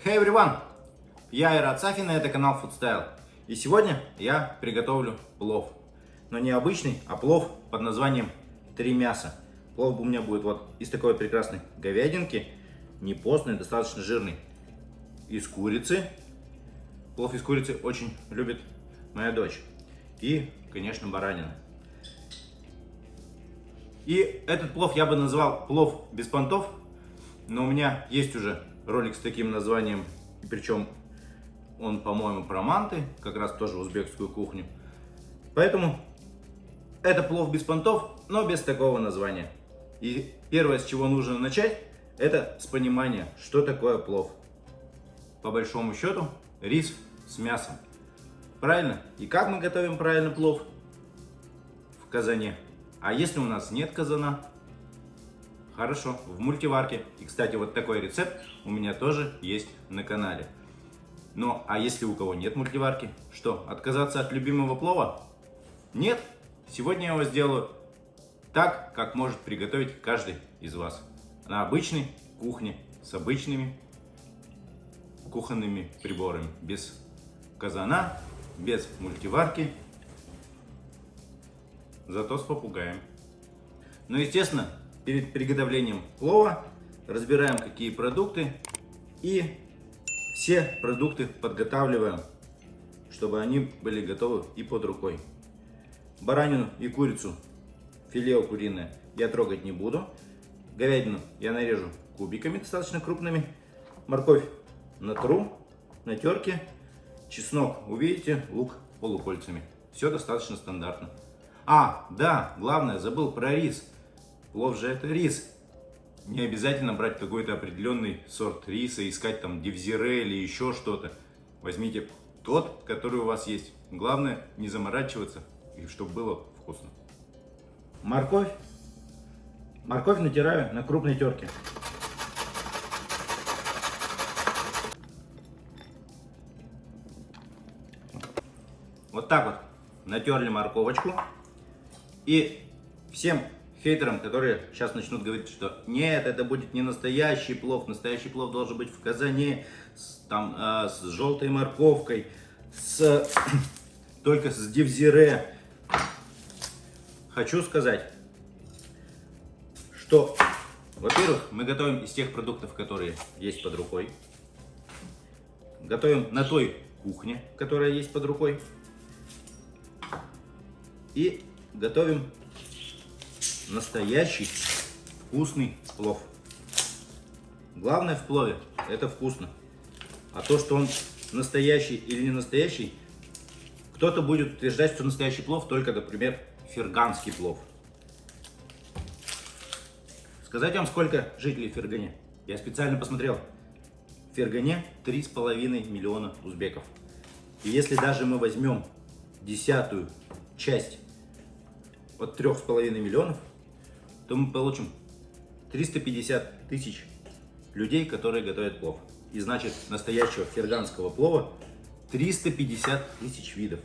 Hey everyone! Я Айрат Сафин, и это канал Foodstyle. И сегодня я приготовлю плов. Но не обычный, а плов под названием «Три мяса». Плов у меня будет вот из такой вот прекрасной говядинки, не постный, достаточно жирный. Из курицы. Плов из курицы очень любит моя дочь. И, конечно, баранина. И этот плов я бы назвал плов без понтов, но у меня есть уже ролик с таким названием, причем он, по-моему, про манты, как раз тоже узбекскую кухню. Поэтому это плов без понтов, но без такого названия. И первое, с чего нужно начать, это с понимания, что такое плов. По большому счету, рис с мясом. Правильно? И как мы готовим правильно плов? В казане. А если у нас нет казана? Хорошо, в мультиварке. И, кстати, вот такой рецепт у меня тоже есть на канале. Ну, а если у кого нет мультиварки, что, отказаться от любимого плова? Нет, сегодня я его сделаю так, как может приготовить каждый из вас. На обычной кухне, с обычными кухонными приборами. Без казана, без мультиварки, зато с попугаем. Ну, естественно, перед приготовлением плова разбираем, какие продукты, и все продукты подготавливаем, чтобы они были готовы и под рукой. Баранину и курицу, филе куриное, я трогать не буду. Говядину я нарежу кубиками достаточно крупными. Морковь натру на терке. Чеснок, увидите, лук полукольцами. Все достаточно стандартно. А, да, главное, забыл про рис. Плов же это рис. Не обязательно брать какой-то определенный сорт риса, искать там девзире или еще что-то. Возьмите тот, который у вас есть. Главное не заморачиваться, и чтобы было вкусно. Морковь натираю на крупной терке. Вот так вот натерли морковочку. И всем хейтерам, которые сейчас начнут говорить, что нет, это будет не настоящий плов. Настоящий плов должен быть в казане с желтой морковкой, только с девзире. Хочу сказать, что, во-первых, мы готовим из тех продуктов, которые есть под рукой. Готовим на той кухне, которая есть под рукой. И готовим настоящий вкусный плов. Главное в плове — это вкусно. А то, что он настоящий или не настоящий, кто-то будет утверждать, что настоящий плов только, например, ферганский плов. Сказать вам, сколько жителей в Фергане? Я специально посмотрел. В Фергане 3,5 миллиона узбеков. И если даже мы возьмем 10-ю часть от 3,5 миллионов, то мы получим 350 тысяч людей, которые готовят плов. И значит, настоящего ферганского плова 350 тысяч видов.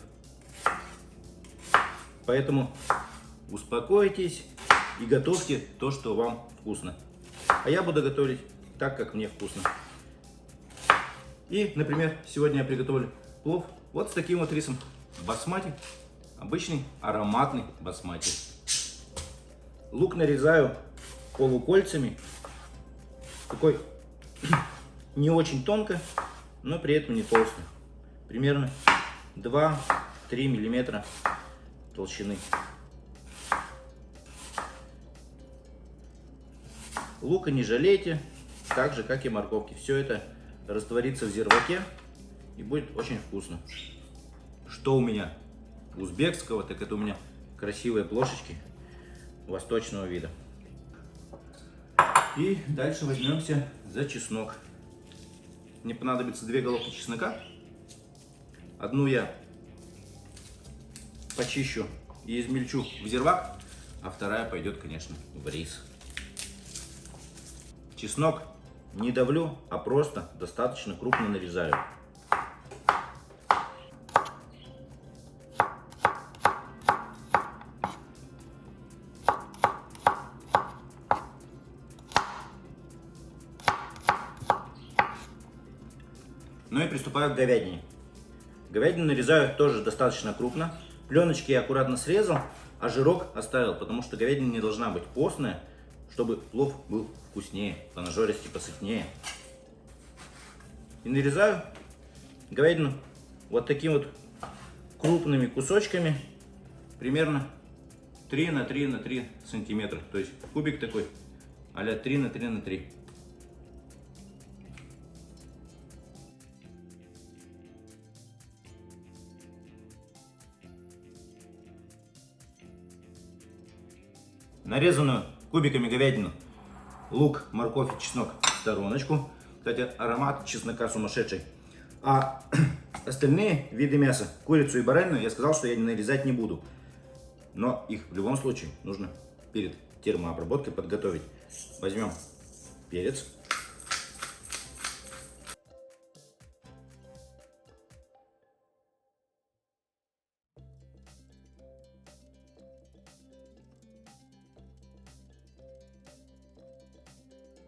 Поэтому успокойтесь и готовьте то, что вам вкусно. А я буду готовить так, как мне вкусно. И, например, сегодня я приготовлю плов вот с таким вот рисом басмати. Обычный ароматный басмати. Лук нарезаю полукольцами. Такой не очень тонко, но при этом не толстый. Примерно 2-3 миллиметра толщины. Лука не жалейте, так же как и морковки. Все это растворится в зирваке и будет очень вкусно. Что у меня узбекского, так это у меня красивые плошечки восточного вида. И дальше возьмемся за чеснок. Мне понадобится 2 головки чеснока. Одну я почищу и измельчу в зирвак, а вторая пойдет, конечно, в рис. Чеснок не давлю, а просто достаточно крупно нарезаю. Ну и приступаю к говядине. Говядину нарезаю тоже достаточно крупно. Пленочки я аккуратно срезал, а жирок оставил, потому что говядина не должна быть постная, чтобы плов был вкуснее, понажористее, посытнее. И нарезаю говядину вот такими вот крупными кусочками, примерно 3 на 3 на 3 сантиметра. То есть кубик такой а-ля 3 на 3 на 3. Нарезанную кубиками говядину, лук, морковь и чеснок в стороночку. Кстати, аромат чеснока сумасшедший. А остальные виды мяса, курицу и баранину, я сказал, что я нарезать не буду. Но их в любом случае нужно перед термообработкой подготовить. Возьмем перец.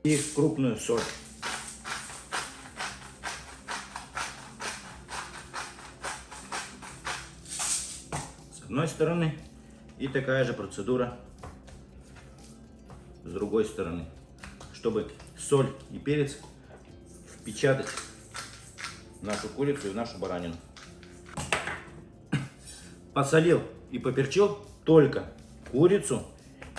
И крупную соль. С одной стороны. И такая же процедура с другой стороны. Чтобы соль и перец впечатать в нашу курицу и в нашу баранину. Посолил и поперчил только курицу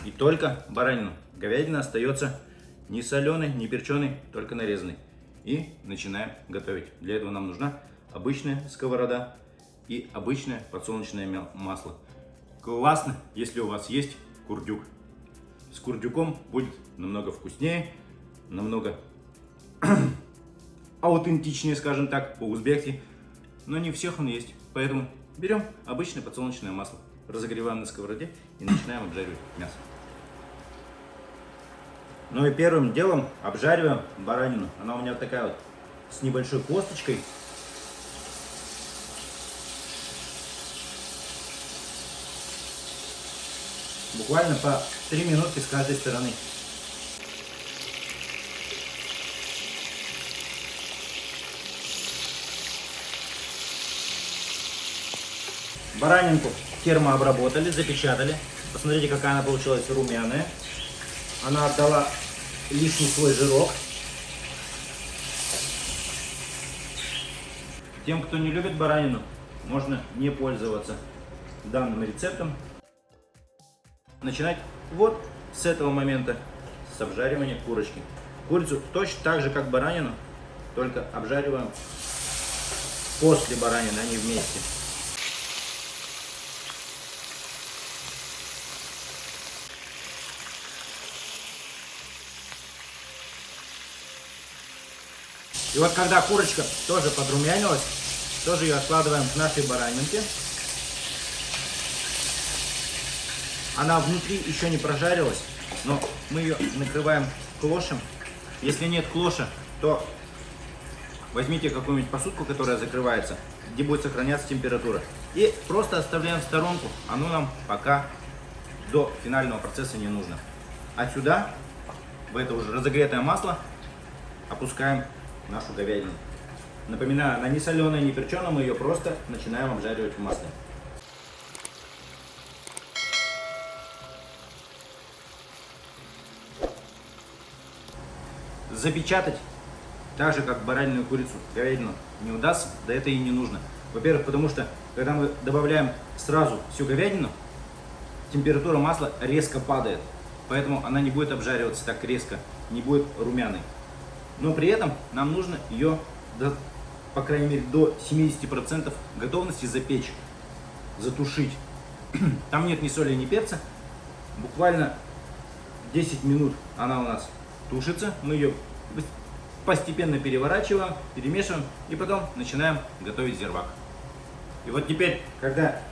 и только баранину. Говядина остается не соленой, не перченой, только нарезанной. И начинаем готовить. Для этого нам нужна обычная сковорода и обычное подсолнечное масло. Классно, если у вас есть курдюк. С курдюком будет намного вкуснее, намного аутентичнее, скажем так, по-узбекски. Но не у всех он есть. Поэтому берем обычное подсолнечное масло, разогреваем на сковороде и начинаем обжаривать мясо. Ну и первым делом обжариваем баранину. Она у меня вот такая вот с небольшой косточкой. Буквально по 3 минутки с каждой стороны. Баранинку термообработали, запечатали. Посмотрите, какая она получилась румяная. Она отдала лишний свой жирок. Тем, кто не любит баранину, можно не пользоваться данным рецептом. Начинать вот с этого момента, с обжаривания курочки. Курицу точно так же, как баранину, только обжариваем после баранины, а не вместе. И вот когда курочка тоже подрумянилась, тоже ее откладываем к нашей баранинке. Она внутри еще не прожарилась, но мы ее накрываем клошем. Если нет клоша, то возьмите какую-нибудь посудку, которая закрывается, где будет сохраняться температура. И просто оставляем в сторонку. Оно нам пока до финального процесса не нужно. А сюда, в это уже разогретое масло, опускаем нашу говядину. Напоминаю, она не соленая, не перченая, мы ее просто начинаем обжаривать в масле. Запечатать, так же как баранину, курицу, говядину, не удастся, да это и не нужно. Во-первых, потому что, когда мы добавляем сразу всю говядину, температура масла резко падает, поэтому она не будет обжариваться так резко, не будет румяной. Но при этом нам нужно ее, по крайней мере, до 70% готовности запечь, затушить. Там нет ни соли, ни перца. Bуквально 10 минут она у нас тушится. Мы ее постепенно переворачиваем, перемешиваем и потом начинаем готовить зирвак. И вот теперь, когда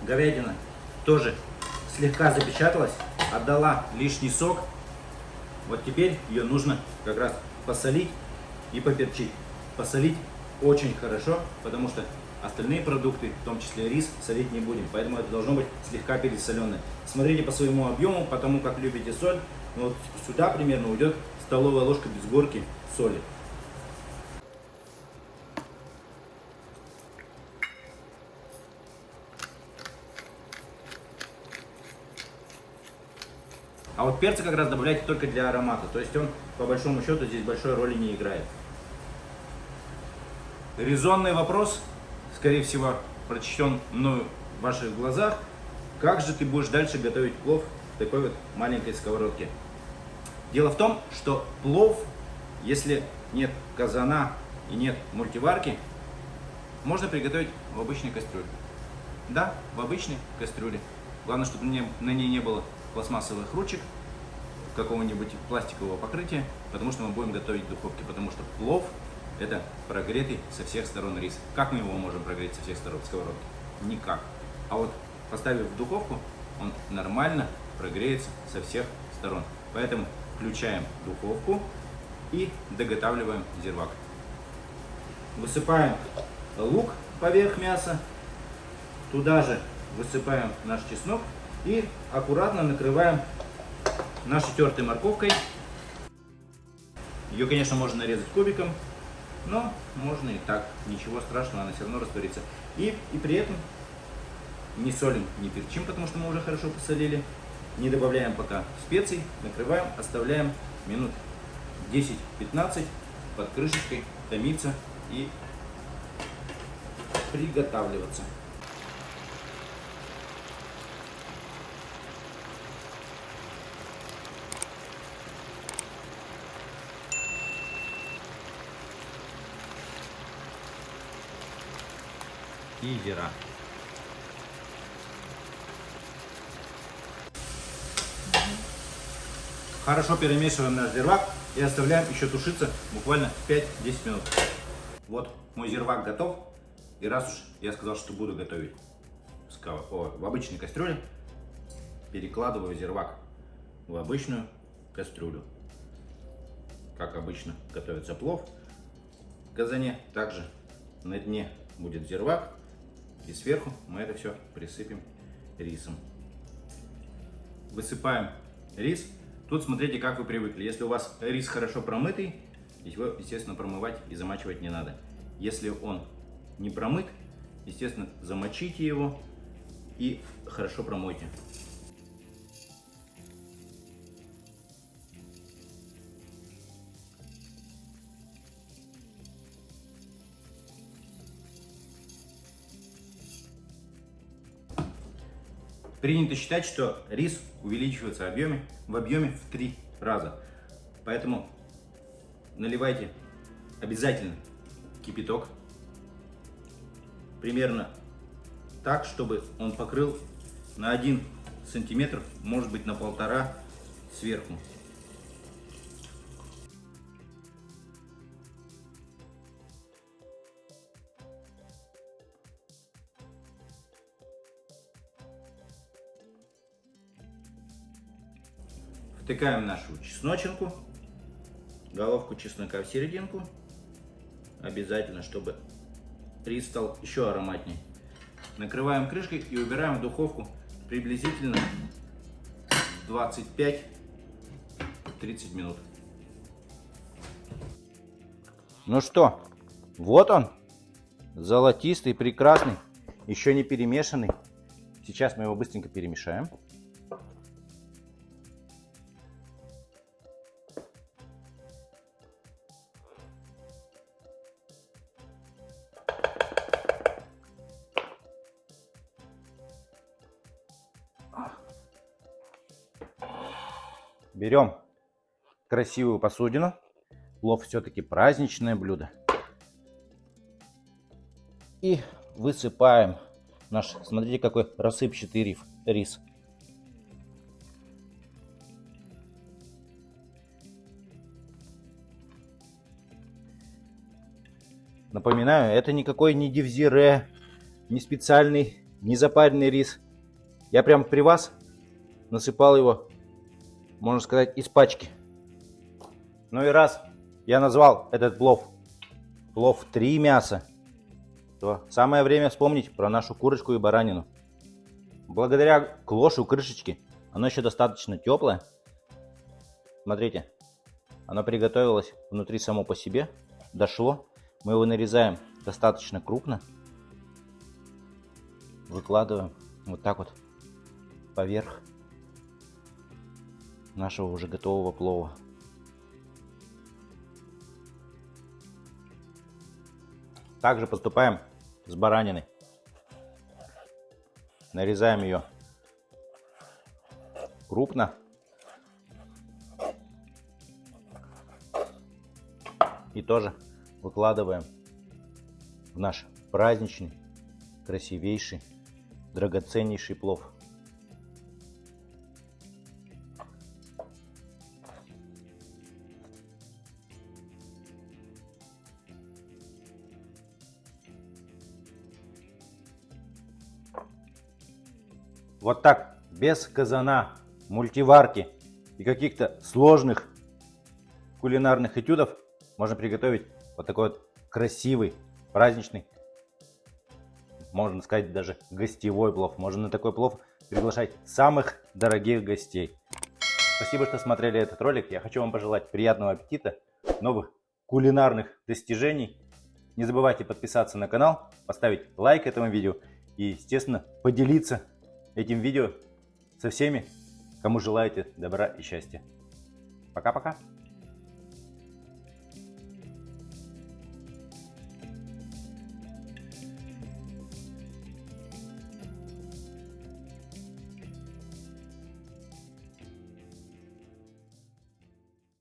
говядина тоже слегка запечаталась, отдала лишний сок, вот теперь ее нужно как раз посолить и поперчить. Посолить очень хорошо, потому что остальные продукты, в том числе рис, солить не будем. Поэтому это должно быть слегка пересоленное. Смотрите по своему объему, по тому, как любите соль. Вот сюда примерно уйдет столовая ложка без горки соли. А вот перца как раз добавляйте только для аромата. То есть он, по большому счету, здесь большой роли не играет. Резонный вопрос, скорее всего, прочтен мною в ваших глазах. Как же ты будешь дальше готовить плов в такой вот маленькой сковородке? Дело в том, что плов, если нет казана и нет мультиварки, можно приготовить в обычной кастрюле. Да, в обычной кастрюле. Главное, чтобы на ней не было пластмассовых ручек, какого-нибудь пластикового покрытия, потому что мы будем готовить в духовке. Потому что плов — это прогретый со всех сторон рис. Как мы его можем прогреть со всех сторон сковородки? Никак. А вот поставив в духовку, он нормально прогреется со всех сторон. Поэтому включаем духовку и доготавливаем зирвак. Высыпаем лук поверх мяса. Туда же высыпаем наш чеснок и аккуратно накрываем нашей тертой морковкой. Ее, конечно, можно нарезать кубиком, но можно и так. Ничего страшного, она все равно растворится. И при этом не солим, не перчим, потому что мы уже хорошо посолили. Не добавляем пока специй. Накрываем, оставляем минут 10-15 под крышечкой томиться и приготавливаться. И зира. Хорошо перемешиваем наш зирвак и оставляем еще тушиться буквально 5-10 минут. Вот мой зирвак готов. И раз уж я сказал, что буду готовить в обычной кастрюле, перекладываю зирвак в обычную кастрюлю. Как обычно готовится плов в казане, также на дне будет зирвак. И сверху мы это все присыпем рисом. Высыпаем рис. Тут смотрите, как вы привыкли. Если у вас рис хорошо промытый, его, естественно, промывать и замачивать не надо. Если он не промыт, естественно, замочите его и хорошо промойте. Принято считать, что рис увеличивается в объеме в 3 раза. Поэтому наливайте обязательно кипяток. Примерно так, чтобы он покрыл на 1 сантиметр, может быть на 1,5 сверху. Втыкаем нашу чесночинку, головку чеснока в серединку. Обязательно, чтобы рис стал еще ароматнее. Накрываем крышкой и убираем в духовку приблизительно 25-30 минут. Ну что, вот он, золотистый, прекрасный, еще не перемешанный. Сейчас мы его быстренько перемешаем. Берем красивую посудину. Плов все-таки праздничное блюдо. И высыпаем наш, смотрите, какой рассыпчатый рис. Напоминаю, это никакой не дивзире, не специальный, не запаренный рис. Я прям при вас насыпал его, можно сказать, из пачки. Ну и раз я назвал этот плов 3 мяса, то самое время вспомнить про нашу курочку и баранину. Благодаря клошу крышечки оно еще достаточно теплое. Смотрите, оно приготовилось внутри само по себе, дошло. Мы его нарезаем достаточно крупно, выкладываем вот так вот поверх. нашего уже готового плова. Также поступаем с бараниной. Нарезаем ее крупно. И тоже выкладываем в наш праздничный, красивейший, драгоценнейший плов. Вот так, без казана, мультиварки и каких-то сложных кулинарных этюдов можно приготовить вот такой вот красивый, праздничный, можно сказать, даже гостевой плов. Можно на такой плов приглашать самых дорогих гостей. Спасибо, что смотрели этот ролик. Я хочу вам пожелать приятного аппетита, новых кулинарных достижений. Не забывайте подписаться на канал, поставить лайк этому видео и, естественно, поделиться этим видео со всеми, кому желаете добра и счастья. Пока-пока!